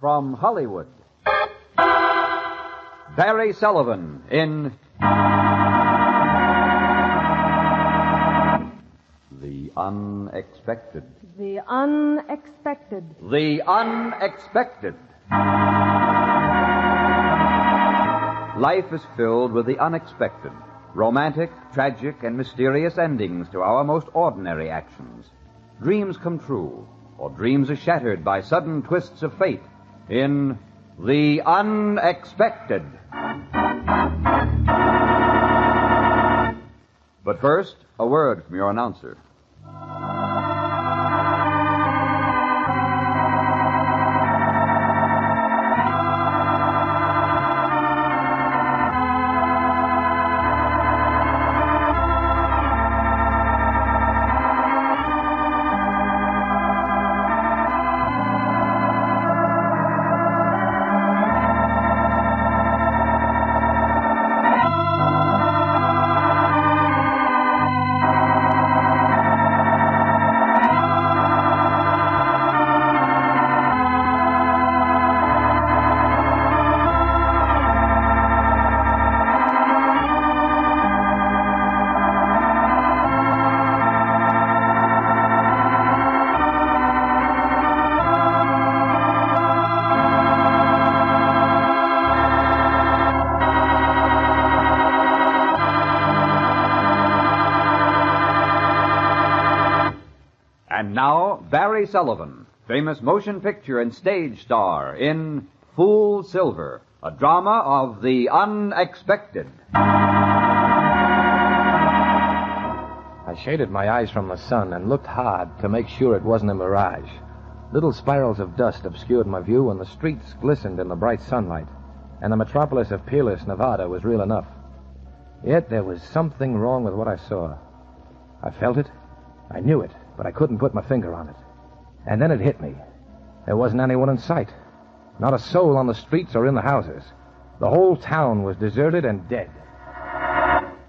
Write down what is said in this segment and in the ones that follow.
From Hollywood, Barry Sullivan in The Unexpected. The Unexpected. The Unexpected. Life is filled with the unexpected, romantic, tragic, and mysterious endings to our most ordinary actions. Dreams come true, or dreams are shattered by sudden twists of fate in The Unexpected. But first, a word from your announcer. And now, Barry Sullivan, famous motion picture and stage star in Fool Silver, a drama of the unexpected. I shaded my eyes from the sun and looked hard to make sure it wasn't a mirage. Little spirals of dust obscured my view, and the streets glistened in the bright sunlight, and the metropolis of Peerless, Nevada was real enough. Yet there was something wrong with what I saw. I felt it. I knew it, but I couldn't put my finger on it. And then it hit me. There wasn't anyone in sight. Not a soul on the streets or in the houses. The whole town was deserted and dead.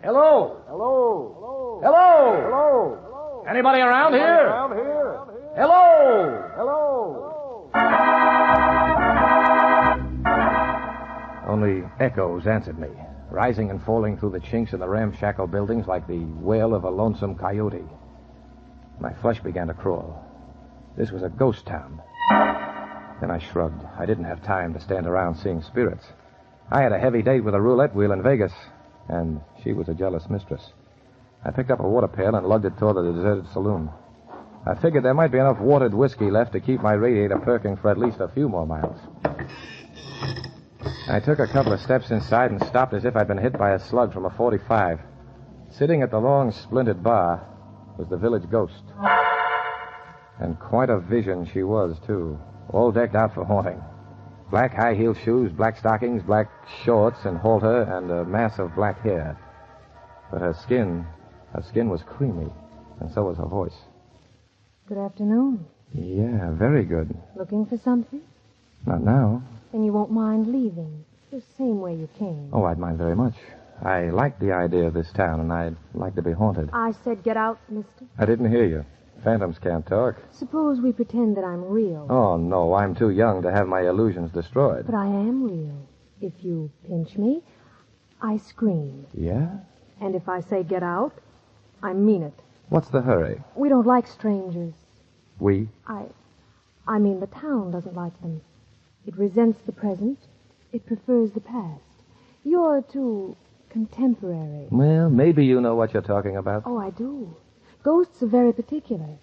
Hello? Hello? Hello? Hello? Hello? Hello? Anybody around here? Around here? Hello? Hello? Only echoes answered me, rising and falling through the chinks in the ramshackle buildings like the wail of a lonesome coyote. My flesh began to crawl. This was a ghost town. Then I shrugged. I didn't have time to stand around seeing spirits. I had a heavy date with a roulette wheel in Vegas, and she was a jealous mistress. I picked up a water pail and lugged it toward the deserted saloon. I figured there might be enough watered whiskey left to keep my radiator perking for at least a few more miles. I took a couple of steps inside and stopped as if I'd been hit by a slug from a .45. Sitting at the long, splintered bar was the village ghost. And quite a vision she was, too, all decked out for haunting. Black high-heeled shoes, black stockings, black shorts and halter, and a mass of black hair. But her skin was creamy, and so was her voice. Good afternoon. Yeah, very good. Looking for something? Not now. Then you won't mind leaving, the same way you came. Oh, I'd mind very much. I like the idea of this town, and I'd like to be haunted. I said get out, mister. I didn't hear you. Phantoms can't talk. Suppose we pretend that I'm real. Oh, no, I'm too young to have my illusions destroyed. But I am real. If you pinch me, I scream. Yeah? And if I say get out, I mean it. What's the hurry? We don't like strangers. We? I mean the town doesn't like them. It resents the present. It prefers the past. You're too contemporary. Well, maybe you know what you're talking about. Oh, I do. Ghosts are very particular.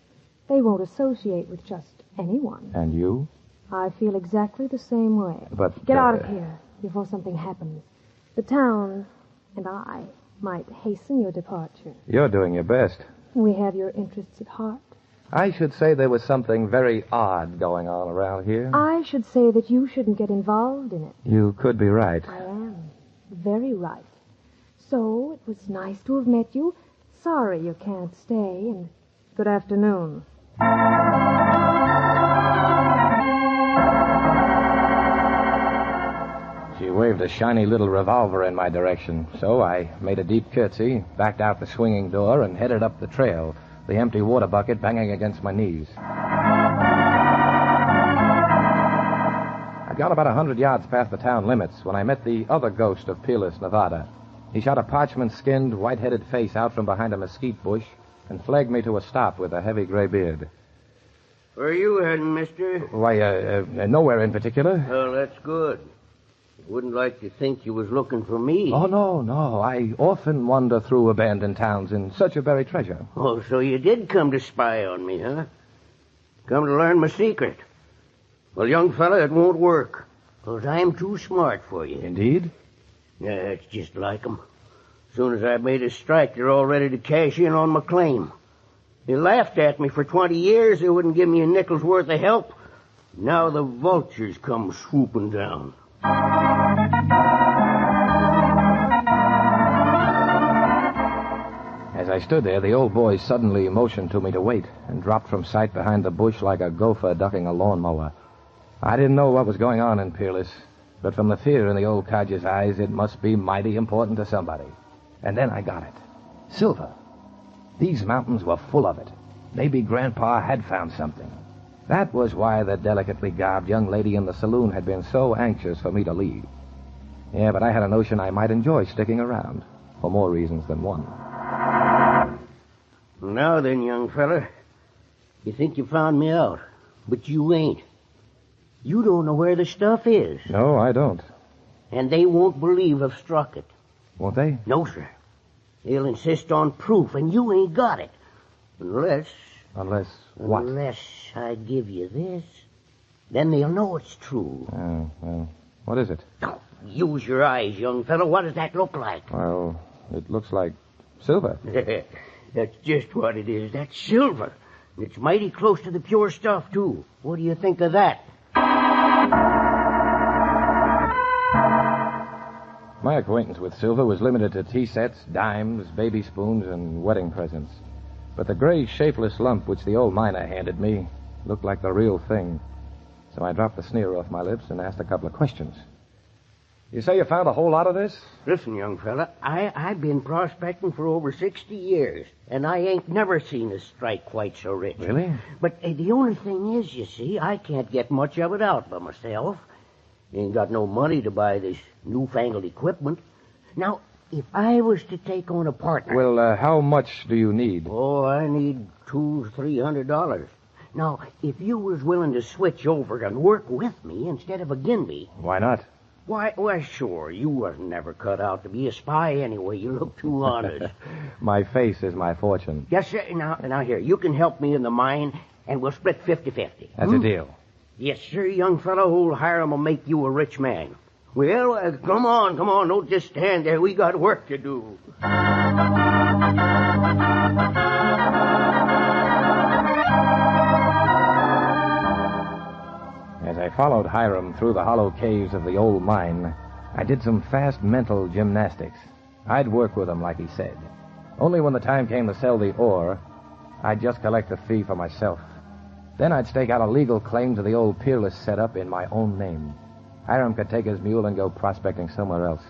They won't associate with just anyone. And you? I feel exactly the same way. But... Get out of here before something happens. The town and I might hasten your departure. You're doing your best. We have your interests at heart. I should say there was something very odd going on around here. I should say that you shouldn't get involved in it. You could be right. I am. Very right. So, it was nice to have met you. Sorry you can't stay, and good afternoon. She waved a shiny little revolver in my direction, so I made a deep curtsy, backed out the swinging door, and headed up the trail, the empty water bucket banging against my knees. got about 100 yards past the town limits when I met the other ghost of Peerless, Nevada. He shot a parchment-skinned, white-headed face out from behind a mesquite bush and flagged me to a stop with a heavy gray beard. Where are you heading, mister? Why, nowhere in particular. Oh, that's good. Wouldn't like to think you was looking for me. Oh, no. I often wander through abandoned towns in search of buried treasure. Oh, so you did come to spy on me, huh? Come to learn my secret. Well, young fella, it won't work, 'cause I'm too smart for you. Indeed? Yeah, it's just like 'em. As soon as I made a strike, they're all ready to cash in on my claim. They laughed at me for 20 years. They wouldn't give me a nickel's worth of help. Now the vultures come swooping down. As I stood there, the old boy suddenly motioned to me to wait and dropped from sight behind the bush like a gopher ducking a lawnmower. I didn't know what was going on in Peerless, but from the fear in the old codger's eyes, it must be mighty important to somebody. And then I got it. Silver. These mountains were full of it. Maybe Grandpa had found something. That was why the delicately garbed young lady in the saloon had been so anxious for me to leave. Yeah, but I had a notion I might enjoy sticking around, for more reasons than one. Now then, young fella, you think you found me out, but you ain't. You don't know where the stuff is. No, I don't. And they won't believe I've struck it. Won't they? No, sir. They'll insist on proof, and you ain't got it. Unless what? Unless I give you this. Then they'll know it's true. Oh, well, what is it? Now, use your eyes, young fellow. What does that look like? Well, it looks like silver. That's just what it is. That's silver. It's mighty close to the pure stuff, too. What do you think of that? My acquaintance with silver was limited to tea sets, dimes, baby spoons, and wedding presents. But the gray, shapeless lump which the old miner handed me looked like the real thing. So I dropped the sneer off my lips and asked a couple of questions. You say you found a whole lot of this? Listen, young fella, I've been prospecting for over 60 years, and I ain't never seen a strike quite so rich. Really? But the only thing is, you see, I can't get much of it out by myself. Ain't got no money to buy this newfangled equipment. Now, if I was to take on a partner... Well, how much do you need? Oh, I need $200-300. Now, if you was willing to switch over and work with me instead of agin me... Why not? Why, sure, you wasn't never cut out to be a spy anyway. You look too honest. My face is my fortune. Yes, sir. Now, here, you can help me in the mine, and we'll split 50-50. That's a deal. Yes, sir, young fellow. Old Hiram will make you a rich man. Well, come on. Don't just stand there. We got work to do. As I followed Hiram through the hollow caves of the old mine, I did some fast mental gymnastics. I'd work with him like he said. Only when the time came to sell the ore, I'd just collect the fee for myself. Then I'd stake out a legal claim to the old Peerless setup in my own name. Hiram could take his mule and go prospecting somewhere else.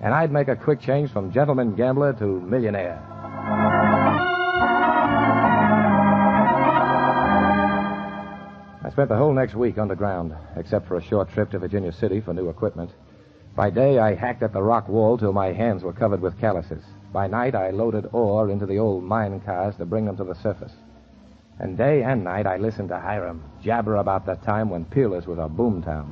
And I'd make a quick change from gentleman gambler to millionaire. I spent the whole next week underground, except for a short trip to Virginia City for new equipment. By day, I hacked at the rock wall till my hands were covered with calluses. By night, I loaded ore into the old mine cars to bring them to the surface. And day and night, I listened to Hiram jabber about that time when Peerless was a boomtown.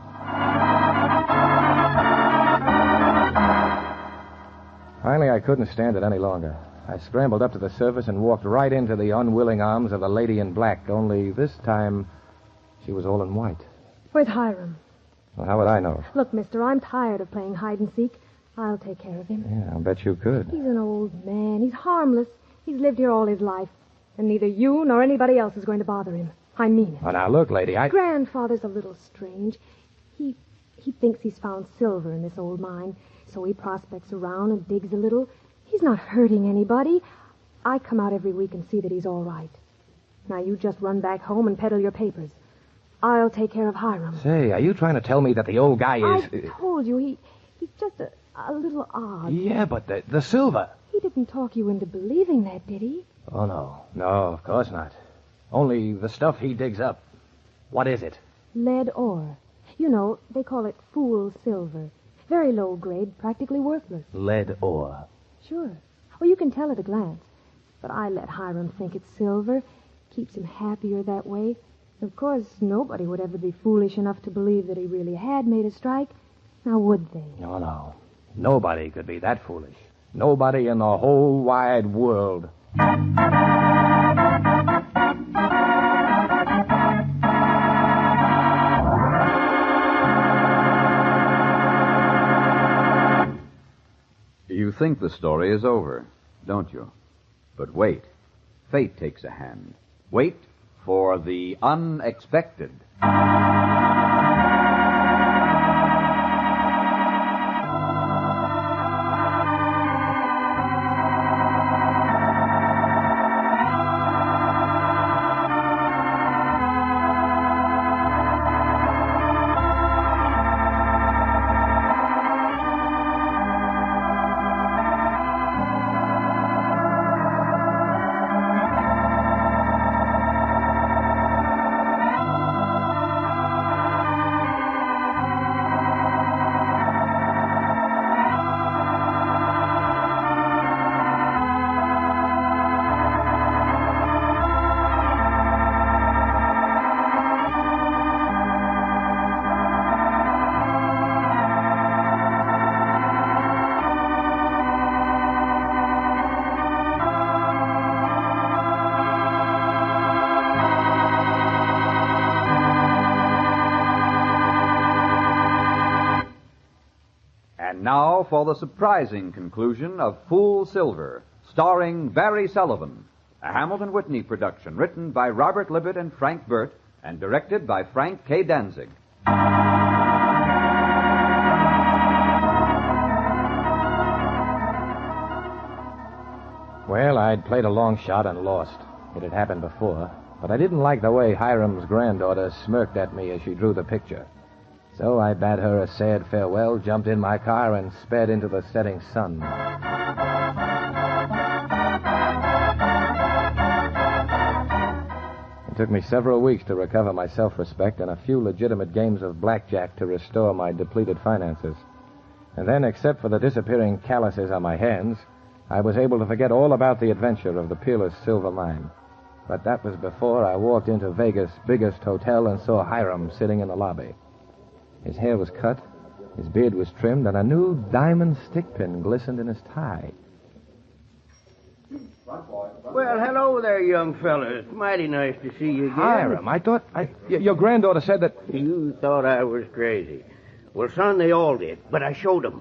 Finally, I couldn't stand it any longer. I scrambled up to the surface and walked right into the unwilling arms of the lady in black, only this time she was all in white. With Hiram. Well, how would I know? Look, mister, I'm tired of playing hide and seek. I'll take care of him. Yeah, I'll bet you could. He's an old man. He's harmless. He's lived here all his life. And neither you nor anybody else is going to bother him. I mean it. Oh, now, look, lady, Grandfather's a little strange. He thinks he's found silver in this old mine, so he prospects around and digs a little. He's not hurting anybody. I come out every week and see that he's all right. Now, you just run back home and peddle your papers. I'll take care of Hiram. Say, are you trying to tell me that the old guy is... I told you, he's just a little odd. Yeah, but the silver... He didn't talk you into believing that, did he? Oh, no. No, of course not. Only the stuff he digs up. What is it? Lead ore. You know, they call it fool silver. Very low grade, practically worthless. Lead ore. Sure. Well, you can tell at a glance. But I let Hiram think it's silver. Keeps him happier that way. Of course, nobody would ever be foolish enough to believe that he really had made a strike. Now, would they? No. Nobody could be that foolish. Nobody in the whole wide world. You think the story is over, don't you? But wait. Fate takes a hand. Wait for the unexpected. Now for the surprising conclusion of Fool Silver, starring Barry Sullivan, a Hamilton Whitney production written by Robert Libet and Frank Burt and directed by Frank K. Danzig. Well, I'd played a long shot and lost. It had happened before, but I didn't like the way Hiram's granddaughter smirked at me as she drew the picture. So I bade her a sad farewell, jumped in my car, and sped into the setting sun. It took me several weeks to recover my self-respect and a few legitimate games of blackjack to restore my depleted finances. And then, except for the disappearing calluses on my hands, I was able to forget all about the adventure of the peerless silver mine. But that was before I walked into Vegas' biggest hotel and saw Hiram sitting in the lobby. His hair was cut, his beard was trimmed, and a new diamond stickpin glistened in his tie. Well, hello there, young fellas. Mighty nice to see you again. Hiram, I thought... Your granddaughter said that... You thought I was crazy. Well, son, they all did, but I showed them.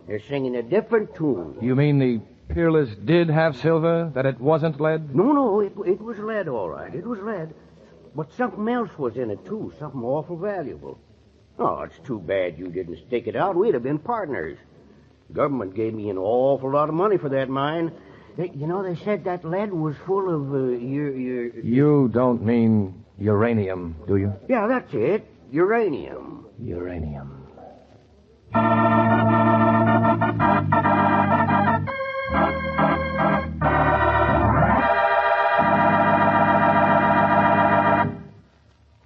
They're singing a different tune. You mean the peerless did have silver, that it wasn't lead? No, it was lead, all right. It was lead. But something else was in it, too, something awful valuable. Oh, it's too bad you didn't stick it out. We'd have been partners. Government gave me an awful lot of money for that mine. They said that lead was full of, You don't mean uranium, do you? Yeah, that's it. Uranium. Uranium.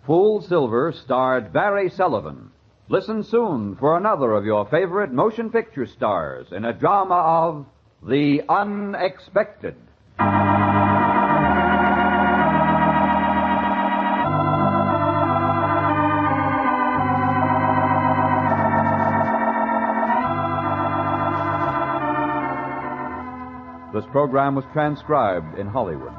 Fool Silver starred Barry Sullivan. Listen soon for another of your favorite motion picture stars in a drama of the unexpected. This program was transcribed in Hollywood.